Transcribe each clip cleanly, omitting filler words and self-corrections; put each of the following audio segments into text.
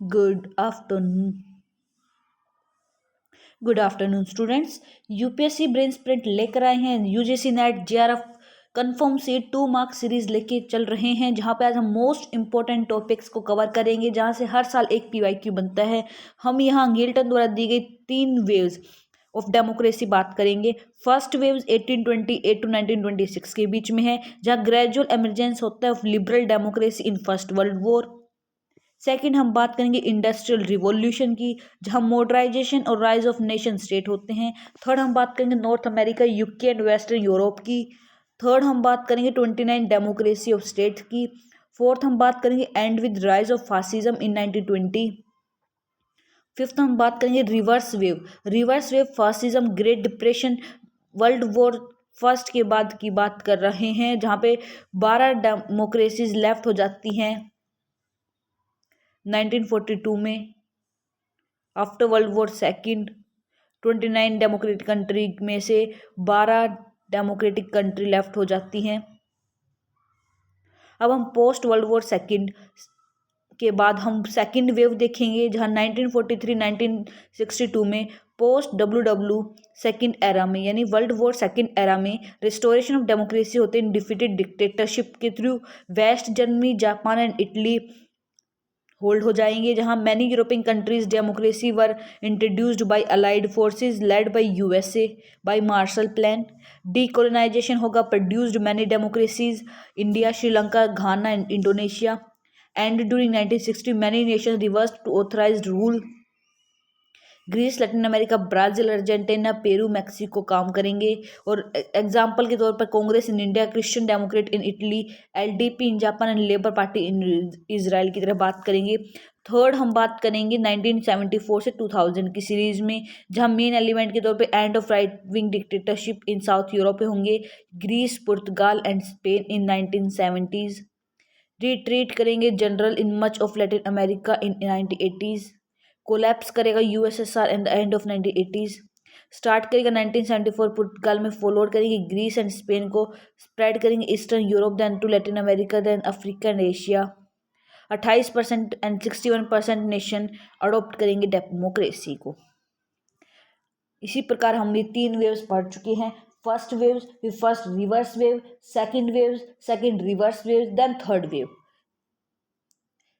Good afternoon. Good afternoon students. UPSC brain sprint लेकर आए हैं। UGC net JRF confirm seat 2 mark series लेके चल रहे हैं, जहां पे आज हम मोस्ट इंपॉर्टेंट टॉपिक्स को कवर करेंगे, जहां से हर साल एक पीवाईक्यू बनता है। हम यहां गिल्टन द्वारा दी गई 3 वेव्स ऑफ डेमोक्रेसी बात करेंगे। फर्स्ट वेव्स 1828 टू 1926 के बीच में है, जहां ग्रेजुअल एमरजेंस होता है of liberal democracy in first world war. Second हम बात करेंगे इंडस्ट्रियल रिवॉल्यूशन की, जहां मॉडर्नाइजेशन और राइज ऑफ नेशन स्टेट होते हैं। थर्ड हम बात करेंगे north America, UK and western Europe की। थर्ड हम बात करेंगे 29 डेमोक्रेसी ऑफ स्टेट की। फोर्थ हम बात करेंगे and with rise of fascism in 1920। Fifth हम बात करेंगे reverse wave fascism, great depression, world war first के बाद की बात कर रहे हैं, जहाँ पे 12 डेमोक्रेसीज लेफ्ट हो जाती हैं 1942 में। After world war second 29 democratic country में से 12 डेमोक्रेटिक कंट्री लेफ्ट हो जाती हैं। अब हम पोस्ट वर्ल्ड वॉर सेकंड के बाद हम सेकंड वेव देखेंगे, जहां 1943-1962 में पोस्ट डब्ल्यू सेकंड एरा में, यानी वर्ल्ड वॉर सेकंड एरा में रिस्टोरेशन ऑफ डेमोक्रेसी होते हैं डिफीटेड डिक्टेटरशिप के through. West Germany, Japan and Italy hold हो जाएंगे, जहां many European countries democracy were introduced by allied forces led by USA by Marshall plan. Decolonization होगा, produced many democracies, India, Sri Lanka, Ghana and Indonesia. And during 1960 many nation reverse to authorized rule. Greece, Latin America, Brazil, Argentina, Peru, Mexico काम करेंगे। और example के तौर पर Congress in India, Christian Democrat in Italy, LDP in Japan and labour party in Israel की तरफ बात करेंगे। थर्ड हम बात करेंगे 1974 से 2000 की सीरीज में, जहां मेन एलिमेंट के तौर पे end of right wing dictatorship in south Europe होंगे, Greece, Portugal and Spain in 1970s। Retreat करेंगे general in much of Latin America in 1980s। Collapse करेगा USSR and the end of 1980s। Start करेगा 1974 Portugal में, followed करेंगे Greece and Spain को, spread करेंगे eastern Europe, then to Latin America, then Africa and Asia. 28% and 61% nation adopt करेंगे democracy को। इसी प्रकार हमने 3 वेव्स पढ़ चुके हैं। First waves, first reverse wave, second waves, second reverse wave, then third wave.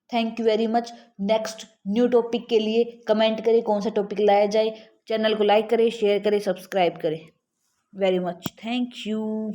Thank you very much. Next new topic के लिए कमेंट करें कौन सा टॉपिक लाया जाए। चैनल को लाइक करें, शेयर करें, सब्सक्राइब करें। Very much thank you.